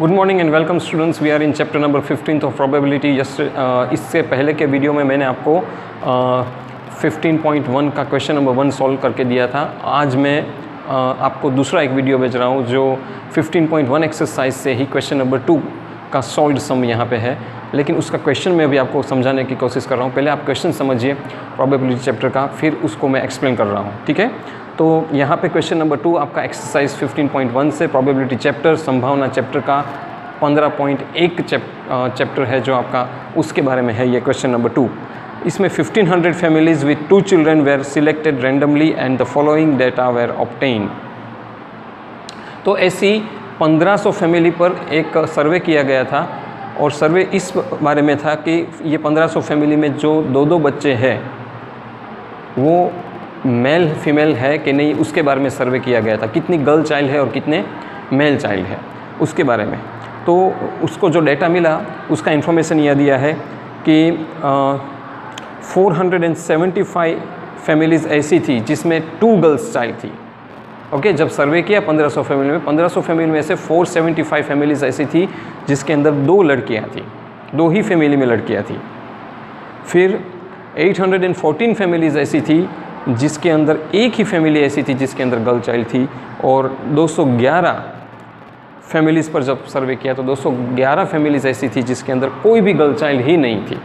Good morning and welcome students, we are in chapter number 15 of probability. इससे पहले के video में मैंने आपको 15.1 का क्वेश्चन नंबर 1 सॉल्व करके दिया था। आज मैं आपको दूसरा एक वीडियो भेज रहा हूँ जो 15.1 एक्सरसाइज से ही क्वेश्चन नंबर 2 का सॉल्व सम यहाँ पे है, लेकिन उसका क्वेश्चन मैं भी आपको समझाने की कोशिश कर रहा हूँ। पहले आप क्वेश्चन समझिए प्रोबेबिलिटी चैप्टर का, फिर उसको मैं एक्सप्लेन कर रहा हूँ, ठीक है। तो यहाँ पे क्वेश्चन नंबर 2 आपका एक्सरसाइज 15.1 से प्रोबेबिलिटी चैप्टर, संभावना चैप्टर का 15.1 चैप्टर है जो आपका, उसके बारे में है ये क्वेश्चन नंबर 2। इसमें 1500 families with 2 children were selected randomly and the following data were obtain. तो ऐसी 1500 फैमिली पर एक सर्वे किया गया था और सर्वे इस बारे में था कि ये 1500 फैमिली में जो दो बच्चे हैं वो मेल फीमेल है कि नहीं, उसके बारे में सर्वे किया गया था। कितनी गर्ल चाइल्ड है और कितने मेल चाइल्ड है उसके बारे में। तो उसको जो डेटा मिला उसका इन्फॉर्मेशन यह दिया है कि 475 फैमिलीज़ ऐसी थी जिसमें 2 गर्ल्स चाइल्ड थी। ओके, जब सर्वे किया 1500 फैमिली में, 1500 फैमिली में से 475 फैमिलीज़ ऐसी थी जिसके अंदर 2 लड़कियां थी, 2 ही फैमिली में लड़कियां थी। फिर 814 फैमिलीज़ ऐसी थी जिसके अंदर एक ही फैमिली ऐसी थी जिसके अंदर गर्ल चाइल्ड थी, और 211 फैमिलीज़ पर जब सर्वे किया तो 211 फैमिलीज़ ऐसी थी जिसके अंदर कोई भी गर्ल चाइल्ड ही नहीं थी।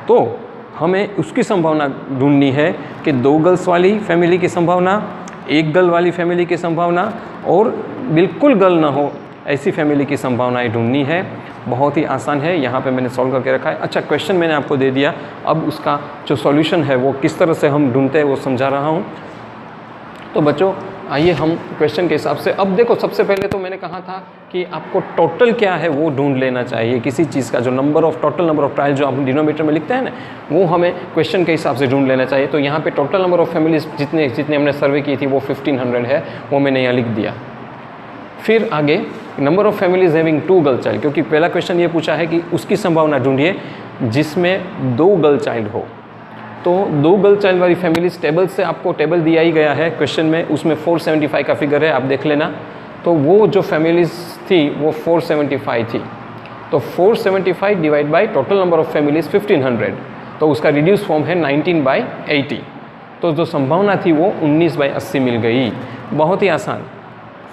तो हमें उसकी संभावना ढूंढनी है कि 2 गर्ल्स वाली फैमिली की संभावना, 1 गर्ल वाली फैमिली की संभावना और बिल्कुल गर्ल ना हो ऐसी फैमिली की संभावनाएं ढूंढनी है। बहुत ही आसान है, यहाँ पे मैंने सॉल्व करके रखा है। अच्छा, क्वेश्चन मैंने आपको दे दिया, अब उसका जो सॉल्यूशन है वो किस तरह से हम ढूंढते हैं वो समझा रहा हूँ। तो बच्चों आइए हम क्वेश्चन के हिसाब से, अब देखो सबसे पहले तो मैंने कहा था कि आपको टोटल क्या है वो ढूंढ लेना चाहिए किसी चीज़ का। जो टोटल नंबर ऑफ ट्रायल जो आप डिनोमिनेटर में लिखते हैं ना, वो हमें क्वेश्चन के हिसाब से ढूंढ लेना चाहिए। तो यहाँ पे टोटल नंबर ऑफ फैमिलीज जितने हमने सर्वे की थी वो 1500 है, वो मैंने यहाँ लिख दिया। फिर आगे number of families having 2 girl child, क्योंकि पहला क्वेश्चन ये पूछा है कि उसकी संभावना ढूंढिए जिसमें 2 गर्ल चाइल्ड हो। तो 2 गर्ल चाइल्ड वाली फैमिलीज टेबल से, आपको टेबल दिया ही गया है क्वेश्चन में, उसमें 475 का फिगर है, आप देख लेना। तो वो जो फैमिलीज थी वो 475 थी। तो 475 divide by total number of families 1500, तो उसका रिड्यूस फॉर्म है 19/80। तो जो संभावना थी वो 19/80 मिल गई। बहुत ही आसान।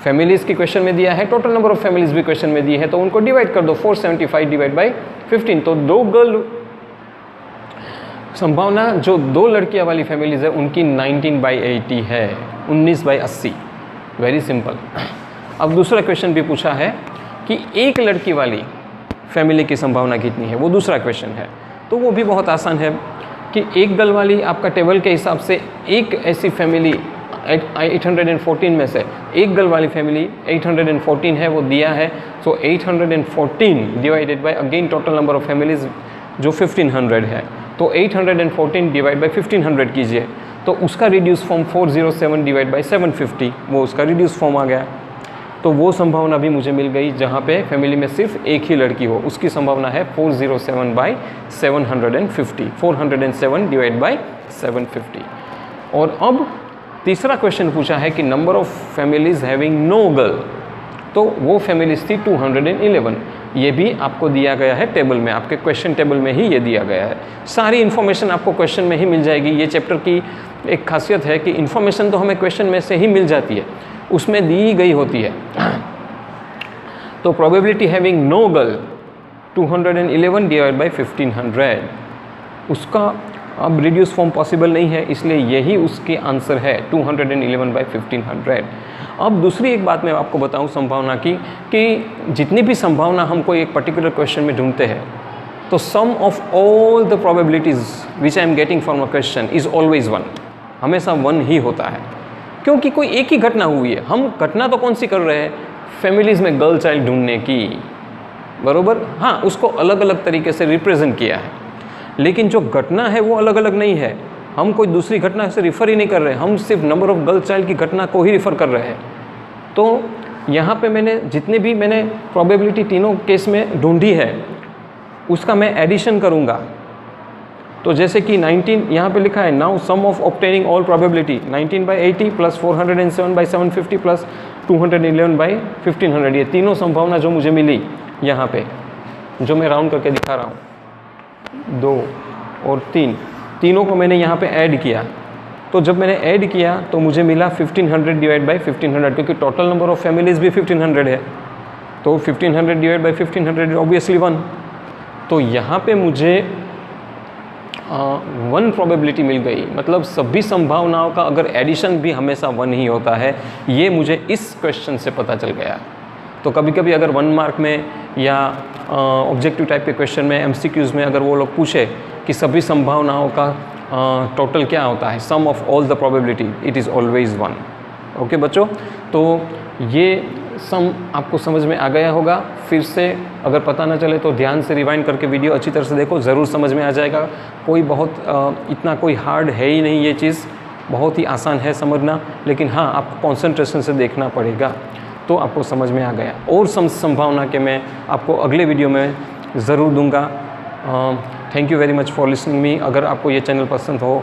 फैमिलीज़ की क्वेश्चन में दिया है, टोटल नंबर ऑफ फैमिलीज़ भी क्वेश्चन में दी है, तो उनको डिवाइड कर दो, 475 डिवाइड बाई 15। तो 2 गर्ल संभावना जो 2 लड़कियां वाली फैमिलीज़ है उनकी 19/80 है, 19/80। Very simple. अब दूसरा क्वेश्चन भी पूछा है कि 1 लड़की वाली फैमिली की संभावना कितनी है, वो दूसरा क्वेश्चन है। तो वो भी बहुत आसान है कि 1 गर्ल वाली, आपका टेबल के हिसाब से एक ऐसी फैमिली 814 में से 1 गर्ल वाली फैमिली 814 है, वो दिया है। सो 814 divided by again total number of families जो 1500 है, तो 814 डिवाइड बाय 1500 कीजिए, तो उसका रिड्यूस फॉर्म 407 डिवाइड बाय 750, वो उसका रिड्यूस फॉर्म आ गया। तो वो संभावना भी मुझे मिल गई जहाँ पे फैमिली में सिर्फ एक ही लड़की हो, उसकी संभावना है 407/750, 407 डिवाइड बाय 750। और अब तीसरा क्वेश्चन पूछा है कि number of families having no girl, तो वो फैमिलीज थी 211। ये भी आपको दिया गया है टेबल में, आपके क्वेश्चन टेबल में ही ये दिया गया है। सारी इन्फॉर्मेशन आपको क्वेश्चन में ही मिल जाएगी। ये चैप्टर की एक खासियत है कि इन्फॉर्मेशन तो हमें क्वेश्चन में से ही मिल जाती है, उसमें दी गई होती है। तो probability having no girl 211 divide by 1500, उसका अब रिड्यूस फॉर्म पॉसिबल नहीं है, इसलिए यही उसके आंसर है 211/1500। अब दूसरी एक बात मैं आपको बताऊं संभावना की, कि जितनी भी संभावना हमको एक पर्टिकुलर क्वेश्चन में ढूंढते हैं, तो sum of all the probabilities which I am getting from a question is always 1, हमेशा 1 ही होता है, क्योंकि कोई एक ही घटना हुई है। हम घटना तो कौन सी कर रहे हैं, फैमिलीज़ में गर्ल चाइल्ड ढूंढने की, बरोबर। हाँ, उसको अलग अलग तरीके से रिप्रेजेंट किया है, लेकिन जो घटना है वो अलग अलग नहीं है। हम कोई दूसरी घटना से रिफ़र ही नहीं कर रहे, हम सिर्फ नंबर ऑफ गर्ल चाइल्ड की घटना को ही रिफ़र कर रहे हैं। तो यहाँ पे मैंने जितने भी मैंने प्रोबेबिलिटी तीनों केस में ढूंढी है उसका मैं एडिशन करूँगा। तो जैसे कि 19 यहाँ पे लिखा है, now sum of obtaining all probability 19/80 plus 407/750 plus 211 by 1500, ये तीनों संभावना जो मुझे मिली यहाँ पे, जो मैं राउंड करके दिखा रहा हूँ, 2 और 3, तीनों को मैंने यहाँ पे ऐड किया। तो जब मैंने ऐड किया तो मुझे मिला 1500 डिवाइड बाई 1500, क्योंकि टोटल नंबर ऑफ फैमिलीज़ भी 1500 है, तो 1500 डिवाइड बाई 1500 ऑब्वियसली 1। तो यहाँ पे मुझे 1 प्रोबेबिलिटी मिल गई। मतलब सभी संभावनाओं का अगर एडिशन भी हमेशा 1 ही होता है, ये मुझे इस क्वेश्चन से पता चल गया। तो कभी कभी अगर 1 मार्क में या ऑब्जेक्टिव टाइप के क्वेश्चन में, MCQs में अगर वो लोग पूछे कि सभी संभावनाओं का टोटल क्या होता है, sum of all the probability, it is always 1। Okay बच्चों, तो ये सम आपको समझ में आ गया होगा। फिर से अगर पता ना चले तो ध्यान से रिवाइंड करके वीडियो अच्छी तरह से देखो, ज़रूर समझ में आ जाएगा। कोई बहुत इतना कोई हार्ड है ही नहीं, ये चीज़ बहुत ही आसान है समझना, लेकिन हाँ आपको कॉन्सेंट्रेशन से देखना पड़ेगा तो आपको समझ में आ गया। और संभावना के मैं आपको अगले वीडियो में ज़रूर दूंगा। Thank you very much for listening me. अगर आपको ये चैनल पसंद हो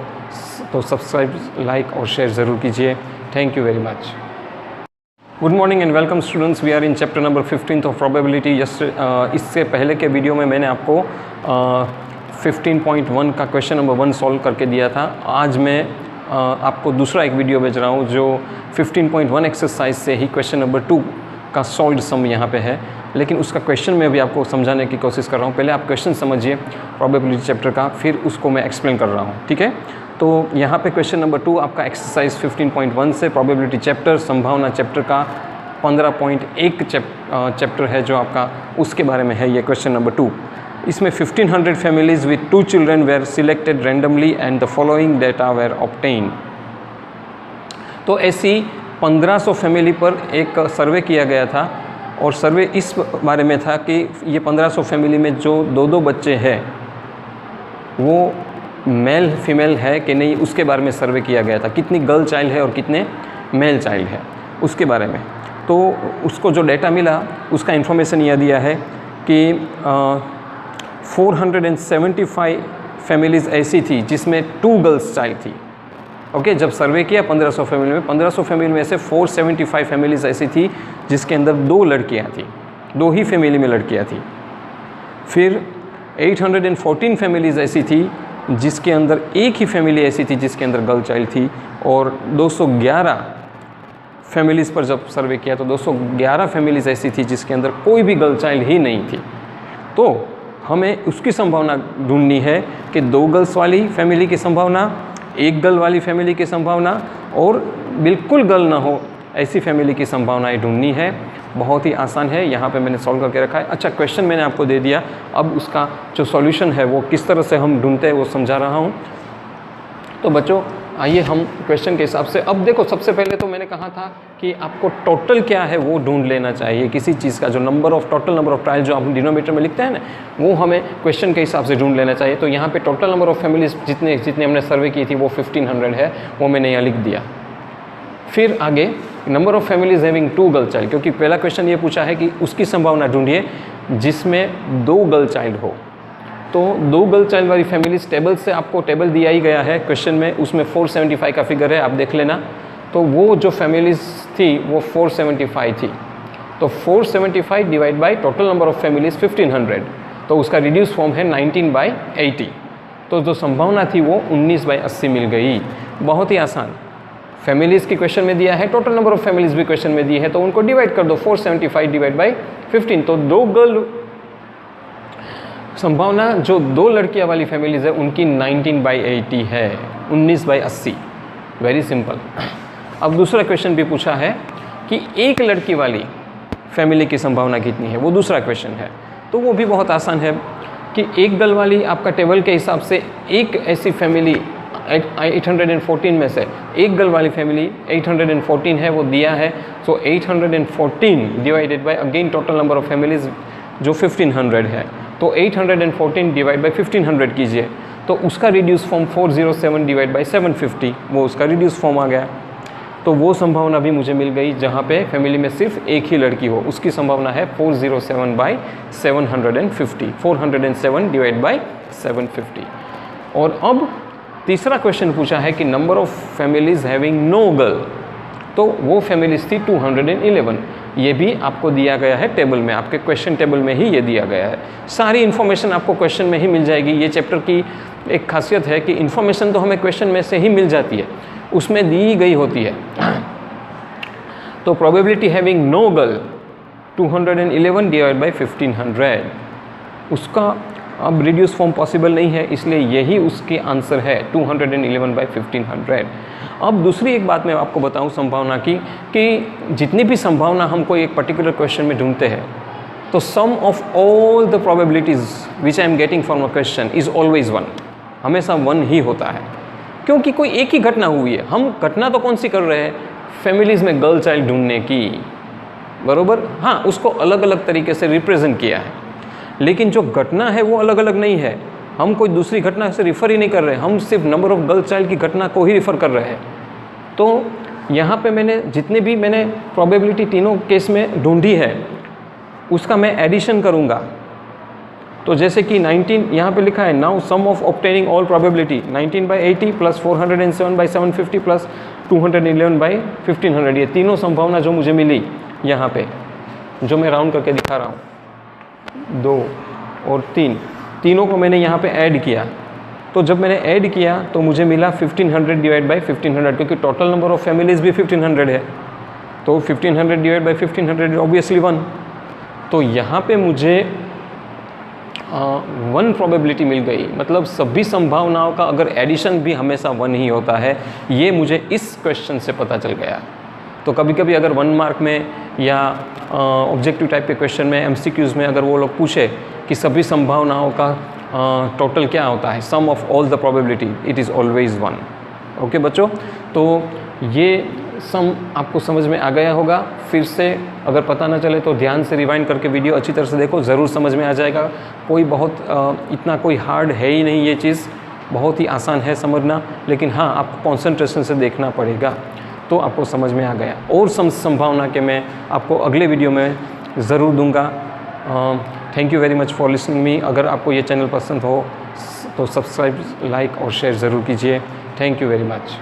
तो सब्सक्राइब, लाइक और शेयर ज़रूर कीजिए। Thank you very much. Good morning and welcome students, we are in chapter number 15 of probability. इससे पहले के वीडियो में मैंने आपको 15.1 का क्वेश्चन नंबर 1 सॉल्व करके दिया था। आज मैं आपको दूसरा एक वीडियो भेज रहा हूँ जो 15.1 एक्सरसाइज से ही क्वेश्चन नंबर 2 का सॉल्व्ड सम यहाँ पे है, लेकिन उसका क्वेश्चन मैं भी आपको समझाने की कोशिश कर रहा हूँ। पहले आप क्वेश्चन समझिए प्रोबेबिलिटी चैप्टर का, फिर उसको मैं एक्सप्लेन कर रहा हूँ, ठीक है। तो यहाँ पे क्वेश्चन नंबर 2 आपका एक्सरसाइज 15.1 से प्रोबेबिलिटी चैप्टर, संभावना चैप्टर का 15.1 चैप्टर है जो आपका, उसके बारे में है ये क्वेश्चन नंबर 2। इसमें 1500 families with 2 children were selected randomly and the following data were obtain. तो ऐसी 1500 फैमिली पर एक सर्वे किया गया था, और सर्वे इस बारे में था कि ये 1500 फैमिली में जो 2-2 बच्चे हैं वो मेल फीमेल है कि नहीं, उसके बारे में सर्वे किया गया था। कितनी गर्ल चाइल्ड है और कितने मेल चाइल्ड है उसके बारे में। तो उसको जो डेटा मिला उसका इन्फॉर्मेशन यह दिया है कि 475 फैमिलीज़ ऐसी थी जिसमें 2 गर्ल्स चाइल्ड थी। ओके, जब सर्वे किया 1500 फैमिली में, 1500 फैमिली में से 475 फैमिलीज़ ऐसी थी जिसके अंदर 2 लड़कियां थी, 2 ही फैमिली में लड़कियां थी। फिर 814 फैमिलीज़ ऐसी थी जिसके अंदर एक ही फैमिली ऐसी थी जिसके अंदर गर्ल चाइल्ड थी, और 211 फैमिलीज़ पर जब सर्वे किया तो 211 फैमिलीज़ ऐसी थी जिसके अंदर कोई भी गर्ल चाइल्ड ही नहीं थी। तो हमें उसकी संभावना ढूंढनी है कि 2 गर्ल्स वाली फैमिली की संभावना, 1 गर्ल वाली फैमिली की संभावना, और बिल्कुल गर्ल ना हो ऐसी फैमिली की संभावनाएं ढूंढनी है। बहुत ही आसान है, यहाँ पे मैंने सॉल्व करके रखा है। अच्छा, क्वेश्चन मैंने आपको दे दिया, अब उसका जो सॉल्यूशन है वो किस तरह से हम ढूंढते हैं वो समझा रहा हूँ। तो बच्चों आइए हम क्वेश्चन के हिसाब से, अब देखो सबसे पहले तो मैंने कहा था कि आपको टोटल क्या है वो ढूंढ लेना चाहिए। किसी चीज़ का जो टोटल नंबर ऑफ ट्रायल जो हम डिनोमिनेटर में लिखते हैं ना, वो हमें क्वेश्चन के हिसाब से ढूंढ लेना चाहिए। तो यहाँ पे टोटल नंबर ऑफ फैमिलीज जितने हमने सर्वे की थी वो 1500 है, वो मैंने यहाँ लिख दिया। फिर आगे number of families having 2 girl child, क्योंकि पहला क्वेश्चन ये पूछा है कि उसकी संभावना ढूंढिए जिसमें 2 गर्ल चाइल्ड हो। तो 2 गर्ल चाइल्ड वाली फैमिलीज टेबल से, आपको टेबल दिया ही गया है क्वेश्चन में, उसमें 475 का फिगर है, आप देख लेना। तो वो जो फैमिलीज थी वो 475 थी। तो 475 divide by total number of families 1500, तो उसका रिड्यूस फॉर्म है 19/80। तो जो संभावना थी वो 19/80 मिल गई। बहुत ही आसान। फैमिलीज की क्वेश्चन में दिया है, टोटल नंबर ऑफ फैमिलीज भी क्वेश्चन में दी है, तो उनको डिवाइड कर दो, 475 डिवाइड बाई 15। तो 2 गर्ल संभावना जो 2 लड़कियां वाली फैमिलीज है उनकी 19/80 है, 19/80। Very simple. अब दूसरा क्वेश्चन भी पूछा है कि 1 लड़की वाली फैमिली की संभावना कितनी है, वो दूसरा क्वेश्चन है। तो वो भी बहुत आसान है कि 1 गर्ल वाली, आपका टेबल के हिसाब से एक ऐसी फैमिली 814 में से 1 गर्ल वाली फैमिली 814 है, वो दिया है। सो 814 divided by again total number of families जो 1500 है, तो 814 डिवाइड बाई 1500 कीजिए, तो उसका रिड्यूस फॉर्म 407 डिवाइड बाई 750, वो उसका रिड्यूस फॉर्म आ गया। तो वो संभावना भी मुझे मिल गई जहाँ पे फैमिली में सिर्फ एक ही लड़की हो, उसकी संभावना है 407/750, 407 डिवाइड बाई 750। और अब तीसरा क्वेश्चन पूछा है कि number of families having no girl, तो वो फैमिलीज थी 211। ये भी आपको दिया गया है टेबल में, आपके क्वेश्चन टेबल में ही ये दिया गया है। सारी इन्फॉर्मेशन आपको क्वेश्चन में ही मिल जाएगी। ये चैप्टर की एक खासियत है कि इन्फॉर्मेशन तो हमें क्वेश्चन में से ही मिल जाती है, उसमें दी गई होती है। तो probability having no girl 211 divide by 1500, उसका अब रिड्यूस फॉर्म पॉसिबल नहीं है, इसलिए यही उसके आंसर है 211 बाई 1500। अब दूसरी एक बात मैं आपको बताऊं संभावना की, कि जितनी भी संभावना हम कोई एक पर्टिकुलर क्वेश्चन में ढूंढते हैं, तो sum of all the probabilities which I am getting from a question is always 1, हमेशा 1 ही होता है, क्योंकि कोई एक ही घटना हुई है। हम घटना तो कौन सी कर रहे हैं, फैमिलीज़ में गर्ल चाइल्ड ढूंढने की, बरोबर। हाँ, उसको अलग अलग तरीके से रिप्रेजेंट किया है, लेकिन जो घटना है वो अलग अलग नहीं है। हम कोई दूसरी घटना से रिफ़र ही नहीं कर रहे, हम सिर्फ नंबर ऑफ़ गर्ल चाइल्ड की घटना को ही रिफ़र कर रहे हैं। तो यहाँ पे मैंने जितने भी मैंने प्रोबेबिलिटी तीनों केस में ढूंढी है, उसका मैं एडिशन करूँगा। तो जैसे कि 19 यहाँ पे लिखा है, now sum of obtaining all probability 19/80 plus 407/750 plus 211/1500, ये तीनों संभावना जो मुझे मिली यहाँ पे, जो मैं राउंड करके दिखा रहा हूँ, 2 और 3, तीनों को मैंने यहाँ पे ऐड किया। तो जब मैंने ऐड किया तो मुझे मिला 1500 डिवाइड बाई 1500, क्योंकि टोटल नंबर ऑफ़ फैमिलीज़ भी 1500 है, तो 1500 डिवाइड बाई 1500 ऑब्वियसली 1। तो यहाँ पे मुझे 1 प्रोबेबिलिटी मिल गई, मतलब सभी संभावनाओं का अगर एडिशन भी हमेशा 1 ही होता है, ये मुझे इस क्वेश्चन से पता चल गया। तो कभी कभी अगर 1 मार्क में या ऑब्जेक्टिव टाइप के क्वेश्चन में, MCQs में अगर वो लोग पूछे कि सभी संभावनाओं का टोटल क्या होता है, sum of all the probability, it is always 1। Okay बच्चों, तो ये सम आपको समझ में आ गया होगा। फिर से अगर पता ना चले तो ध्यान से रिवाइंड करके वीडियो अच्छी तरह से देखो, ज़रूर समझ में आ जाएगा। कोई बहुत इतना कोई हार्ड है ही नहीं, ये चीज़ बहुत ही आसान है समझना, लेकिन हाँ आपको कॉन्सेंट्रेशन से देखना पड़ेगा, तो आपको समझ में आ गया। और संभावना के मैं आपको अगले वीडियो में ज़रूर दूंगा। Thank you very much for listening me. अगर आपको ये चैनल पसंद हो तो सब्सक्राइब, लाइक और शेयर ज़रूर कीजिए। Thank you very much.